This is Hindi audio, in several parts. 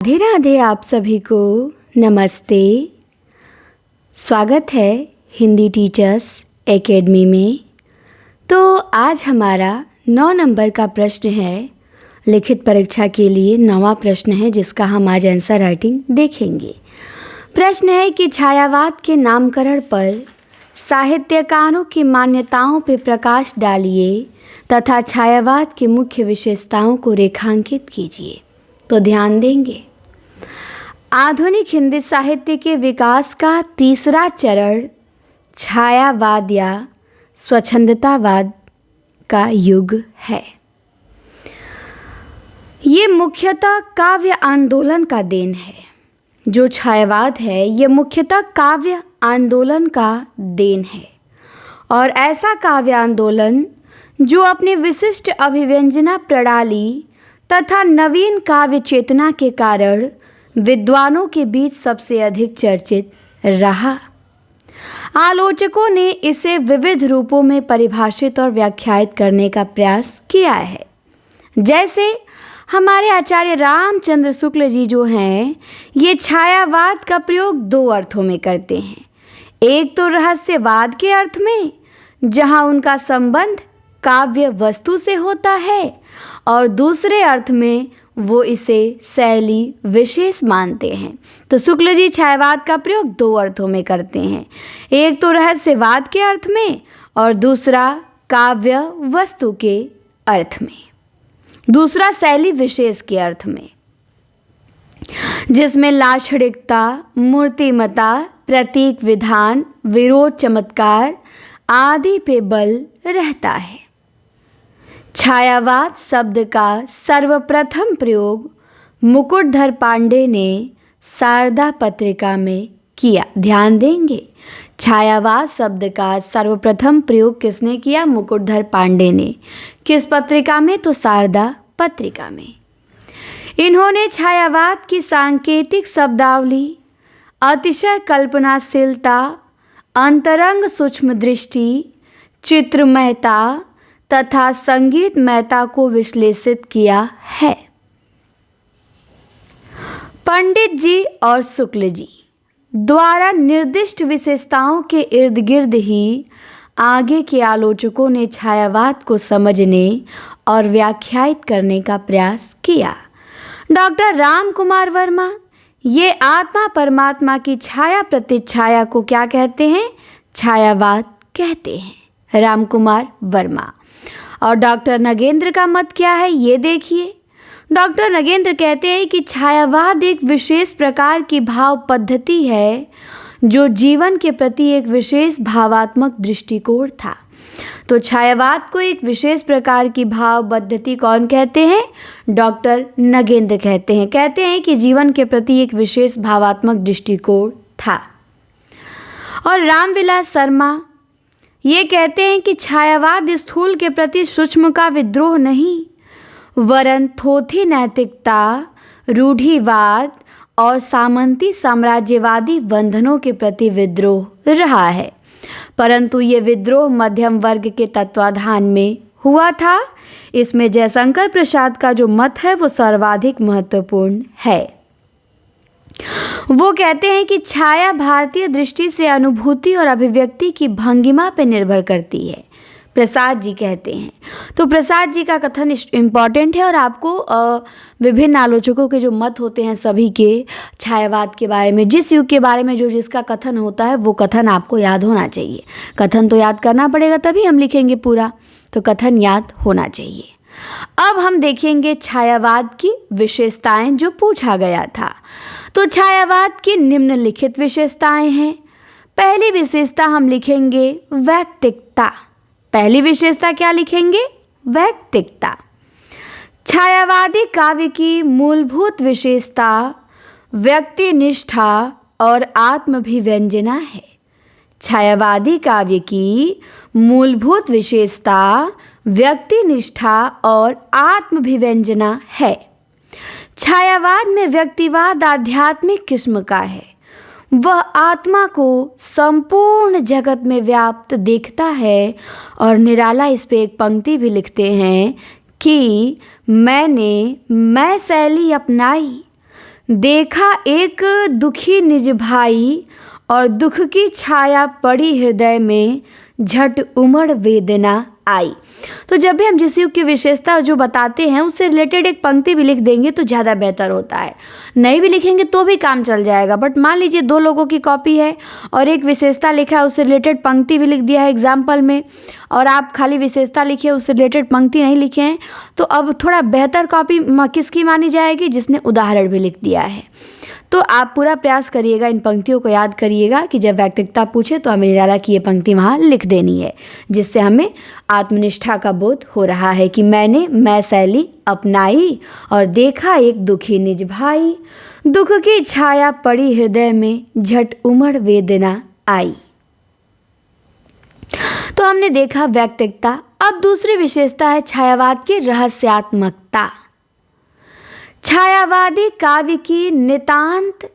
राधे राधे। आप सभी को नमस्ते। स्वागत है हिंदी टीचर्स एकेडमी में। तो आज हमारा 9 नंबर का प्रश्न है, लिखित परीक्षा के लिए 9वां प्रश्न है, जिसका हम आज आंसर राइटिंग देखेंगे। प्रश्न है कि छायावाद के नामकरण पर साहित्यकारों की मान्यताओं पर प्रकाश डालिए तथा छायावाद की मुख्य विशेषताओं को रेखांकित कीजिए। तो ध्यान देंगे, आधुनिक हिंदी साहित्य के विकास का तीसरा चरण छायावाद या स्वच्छंदतावाद का युग है। ये मुख्यतः काव्य आंदोलन का देन है। जो छायावाद है ये मुख्यतः काव्य आंदोलन का देन है, और ऐसा काव्य आंदोलन जो अपनी विशिष्ट अभिव्यंजना प्रणाली तथा नवीन काव्य चेतना के कारण विद्वानों के बीच सबसे अधिक चर्चित रहा। आलोचकों ने इसे विविध रूपों में परिभाषित और व्याख्यायित करने का प्रयास किया है। जैसे हमारे आचार्य रामचंद्र शुक्ल जी जो हैं, ये छायावाद का प्रयोग 2 अर्थों में करते हैं। एक तो रहस्यवाद के अर्थ में, जहाँ उनका संबंध काव्य वस्तु से होता है, और दूसरे अर्थ में वो इसे शैली विशेष मानते हैं। तो शुक्ल जी छायावाद का प्रयोग 2 अर्थों में करते हैं, एक तो रहस्यवाद के अर्थ में और दूसरा काव्य वस्तु के अर्थ में, दूसरा शैली विशेष के अर्थ में, जिसमें लाक्षणिकता, मूर्तिमता, प्रतीक विधान, विरोध, चमत्कार आदि पे बल रहता है। छायावाद शब्द का सर्वप्रथम प्रयोग मुकुटधर पांडे ने शारदा पत्रिका में किया। ध्यान देंगे, छायावाद शब्द का सर्वप्रथम प्रयोग किसने किया? मुकुटधर पांडे ने। किस पत्रिका में? तो शारदा पत्रिका में। इन्होंने छायावाद की सांकेतिक शब्दावली, अतिशय कल्पनाशीलता, अंतरंग सूक्ष्म दृष्टि, चित्रमयता तथा संगीतमयता को विश्लेषित किया है। पंडित जी और शुक्ल जी द्वारा निर्दिष्ट विशेषताओं के इर्द गिर्द ही आगे के आलोचकों ने छायावाद को समझने और व्याख्यायित करने का प्रयास किया। डॉक्टर राम कुमार वर्मा ये आत्मा परमात्मा की छाया प्रतिछाया को क्या कहते हैं? छायावाद कहते हैं, राम कुमार वर्मा। और डॉक्टर नगेंद्र का मत क्या है, ये देखिए। डॉक्टर नगेंद्र कहते हैं कि छायावाद एक विशेष प्रकार की भाव पद्धति है जो जीवन के प्रति एक विशेष भावात्मक दृष्टिकोण था। तो छायावाद को एक विशेष प्रकार की भाव पद्धति कौन कहते हैं? डॉक्टर नगेंद्र कहते हैं कि जीवन के प्रति एक विशेष भावात्मक दृष्टिकोण था। और रामविलास शर्मा ये कहते हैं कि छायावाद स्थूल के प्रति सूक्ष्म का विद्रोह नहीं, वरन थोथी नैतिकता, रूढ़िवाद और सामंती साम्राज्यवादी बंधनों के प्रति विद्रोह रहा है। परंतु ये विद्रोह मध्यम वर्ग के तत्वाधान में हुआ था। इसमें जयशंकर प्रसाद का जो मत है वो सर्वाधिक महत्वपूर्ण है। वो कहते हैं कि छाया भारतीय दृष्टि से अनुभूति और अभिव्यक्ति की भंगिमा पर निर्भर करती है, प्रसाद जी कहते हैं। तो प्रसाद जी का कथन इम्पॉर्टेंट है, और आपको विभिन्न आलोचकों के जो मत होते हैं सभी के छायावाद के बारे में, जिस युग के बारे में जो जिसका कथन होता है वो कथन आपको याद होना चाहिए। कथन तो याद करना पड़ेगा, तभी हम लिखेंगे पूरा, तो कथन याद होना चाहिए। अब हम देखेंगे छायावाद की विशेषताएं जो पूछा गया था। तो छायावाद की निम्नलिखित विशेषताएं हैं। पहली विशेषता हम लिखेंगे वैयक्तिकता। पहली विशेषता क्या लिखेंगे? वैयक्तिकता। छायावादी काव्य की मूलभूत विशेषता व्यक्तिनिष्ठा और आत्माभिव्यंजना है। छायावादी काव्य की मूलभूत विशेषता व्यक्तिनिष्ठा और आत्माभिव्यंजना है। छायावाद में व्यक्तिवाद आध्यात्मिक किस्म का है। वह आत्मा को संपूर्ण जगत में व्याप्त देखता है, और निराला इस पे एक पंक्ति भी लिखते हैं कि मैं शैली अपनाई, देखा एक दुखी निज भाई, और दुख की छाया पड़ी हृदय में, झट उमड़ वेदना आई। तो जब भी हम जिस युग की विशेषता जो बताते हैं उससे रिलेटेड एक पंक्ति भी लिख देंगे तो ज़्यादा बेहतर होता है। नहीं भी लिखेंगे तो भी काम चल जाएगा, बट मान लीजिए 2 लोगों की कॉपी है और एक विशेषता लिखा है, उससे रिलेटेड पंक्ति भी लिख दिया है एग्जाम्पल में, और आप खाली विशेषता लिखे उससे रिलेटेड पंक्ति नहीं लिखे हैं, तो अब थोड़ा बेहतर कॉपी किसकी मानी जाएगी? जिसने उदाहरण भी लिख दिया है। तो आप पूरा प्रयास करिएगा, इन पंक्तियों को याद करिएगा कि जब वैयक्तिकता पूछे तो हमें निराला की ये पंक्ति वहाँ लिख देनी है, जिससे हमें आत्मनिष्ठा का बोध हो रहा है कि मैं शैली अपनाई और देखा एक दुखी निज भाई, दुख की छाया पड़ी हृदय में, झट उमड़ वेदना आई। तो हमने देखा वैयक्तिकता। अब दूसरी विशेषता है छायावाद की रहस्यात्मकता। छायावादी काव्य की नितांत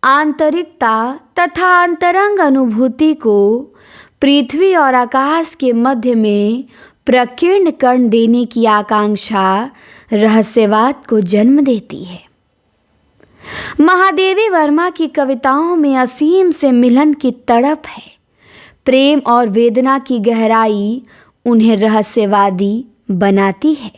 आंतरिकता तथा अंतरंग अनुभूति को पृथ्वी और आकाश के मध्य में प्रकीर्ण कर देने की आकांक्षा रहस्यवाद को जन्म देती है। महादेवी वर्मा की कविताओं में असीम से मिलन की तड़प है। प्रेम और वेदना की गहराई उन्हें रहस्यवादी बनाती है।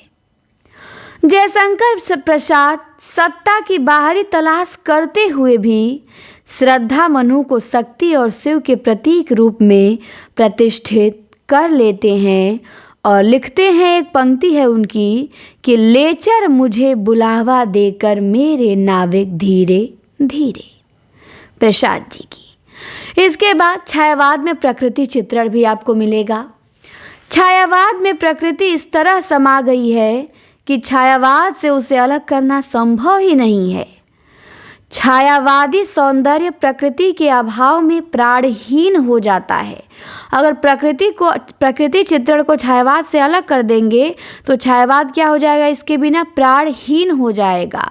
जयशंकर प्रसाद सत्ता की बाहरी तलाश करते हुए भी श्रद्धा मनु को शक्ति और शिव के प्रतीक रूप में प्रतिष्ठित कर लेते हैं और लिखते हैं, एक पंक्ति है उनकी कि ले चल मुझे बुलावा देकर मेरे नाविक धीरे धीरे, प्रसाद जी की। इसके बाद छायावाद में प्रकृति चित्रण भी आपको मिलेगा। छायावाद में प्रकृति इस तरह समा गई है कि छायावाद से उसे अलग करना संभव ही नहीं है। छायावादी सौंदर्य प्रकृति के अभाव में प्राणहीन हो जाता है। अगर प्रकृति चित्रण को छायावाद से अलग कर देंगे तो छायावाद क्या हो जाएगा? इसके बिना प्राणहीन हो जाएगा।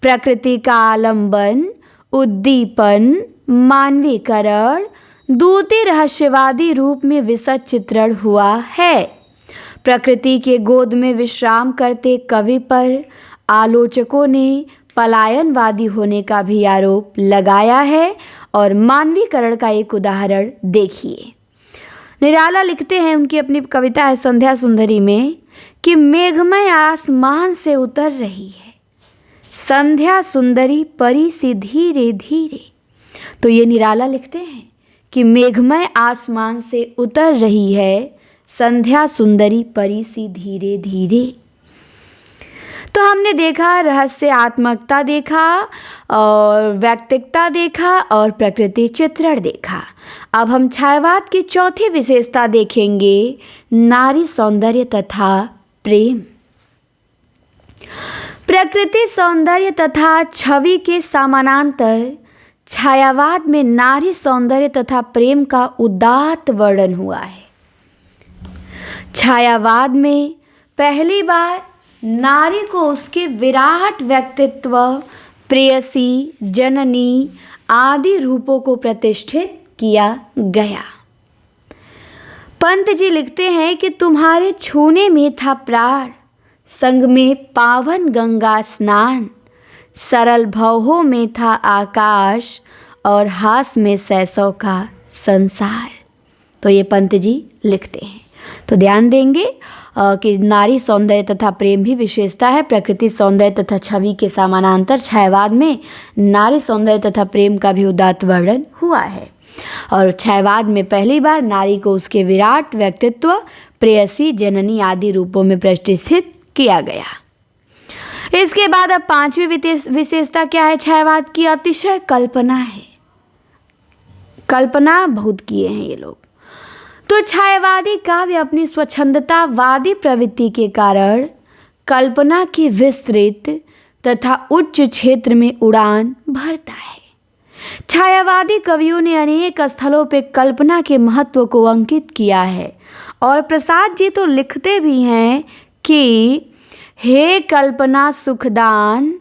प्रकृति का आलंबन, उद्दीपन, मानवीकरण दूती रहस्यवादी रूप में विशद चित्रण हुआ है। प्रकृति के गोद में विश्राम करते कवि पर आलोचकों ने पलायनवादी होने का भी आरोप लगाया है। और मानवीकरण का एक उदाहरण देखिए। निराला लिखते हैं, उनकी अपनी कविता है संध्या सुंदरी में, कि मेघमय आसमान से उतर रही है संध्या सुंदरी परी सी धीरे धीरे। तो ये निराला लिखते हैं कि मेघमय आसमान से उतर रही है संध्या सुंदरी परी सी धीरे धीरे। तो हमने देखा रहस्यात्मकता देखा और वैयक्तिकता देखा और प्रकृति चित्रण देखा। अब हम छायावाद की चौथी विशेषता देखेंगे, नारी सौंदर्य तथा प्रेम। प्रकृति सौंदर्य तथा छवि के समानांतर छायावाद में नारी सौंदर्य तथा प्रेम का उदात्त वर्णन हुआ है। छायावाद में पहली बार नारी को उसके विराट व्यक्तित्व, प्रेयसी, जननी आदि रूपों को प्रतिष्ठित किया गया। पंत जी लिखते हैं कि तुम्हारे छूने में था प्राण, संग में पावन गंगा स्नान, सरल भवों में था आकाश और हास में सैसों का संसार। तो ये पंत जी लिखते हैं। तो ध्यान देंगे कि नारी सौंदर्य तथा प्रेम भी विशेषता है। प्रकृति सौंदर्य तथा छवि के समानांतर छायावाद में नारी सौंदर्य तथा प्रेम का भी उदात्त वर्णन हुआ है। और छायावाद में पहली बार नारी को उसके विराट व्यक्तित्व, प्रेयसी, जननी आदि रूपों में प्रतिष्ठित किया गया। इसके बाद अब पांचवी विशेषता क्या है छायावाद की? अतिशय कल्पना है। कल्पना बहुत किए हैं ये लोग। तो छायावादी काव्य अपनी स्वच्छंदतावादी प्रवृत्ति के कारण कल्पना की विस्तृत तथा उच्च क्षेत्र में उड़ान भरता है। छायावादी कवियों ने अनेक स्थलों पर कल्पना के महत्व को अंकित किया है। और प्रसाद जी तो लिखते भी हैं कि हे कल्पना सुखदान,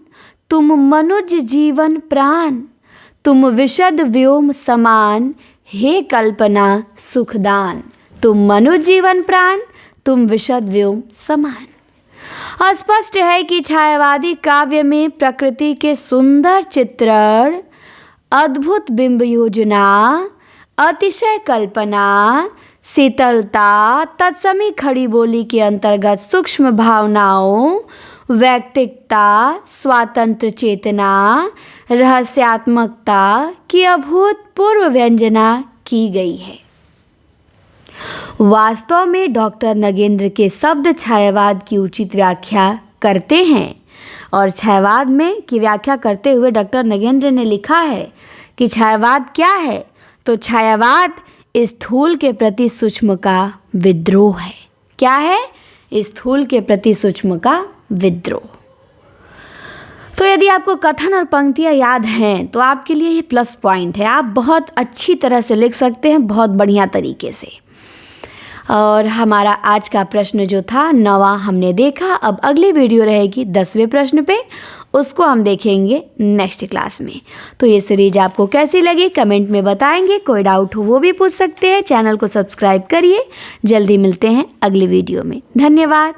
तुम मनुज जीवन प्राण, तुम विशद व्योम समान, हे कल्पना सुखदान। तुम मनुज जीवन प्राण, तुम विशद व्योम समान। स्पष्ट है कि छायावादी काव्य में प्रकृति के सुंदर चित्रण, अद्भुत बिंब योजना, अतिशय कल्पना, शीतलता, तत्समी खड़ी बोली के अंतर्गत सूक्ष्म भावनाओं, वैयक्तिकता, स्वातंत्र चेतना, रहस्यात्मकता की अभूतपूर्व व्यंजना की गई है। वास्तव में डॉक्टर नगेंद्र के शब्द छायावाद की उचित व्याख्या करते हैं और छायावाद में की व्याख्या करते हुए डॉक्टर नगेंद्र ने लिखा है कि छायावाद क्या है, तो छायावाद स्थूल के प्रति सूक्ष्म का विद्रोह है। क्या है? स्थूल के प्रति सूक्ष्म का विद्रोह। तो यदि आपको कथन और पंक्तियाँ याद हैं तो आपके लिए ये प्लस पॉइंट है, आप बहुत अच्छी तरह से लिख सकते हैं, बहुत बढ़िया तरीके से। और हमारा आज का प्रश्न जो था 9वां हमने देखा। अब अगली वीडियो रहेगी 10वें प्रश्न पे, उसको हम देखेंगे नेक्स्ट क्लास में। तो ये सीरीज आपको कैसी लगी कमेंट में बताएंगे, कोई डाउट हो वो भी पूछ सकते हैं। चैनल को सब्सक्राइब करिए। जल्दी मिलते हैं अगली वीडियो में। धन्यवाद।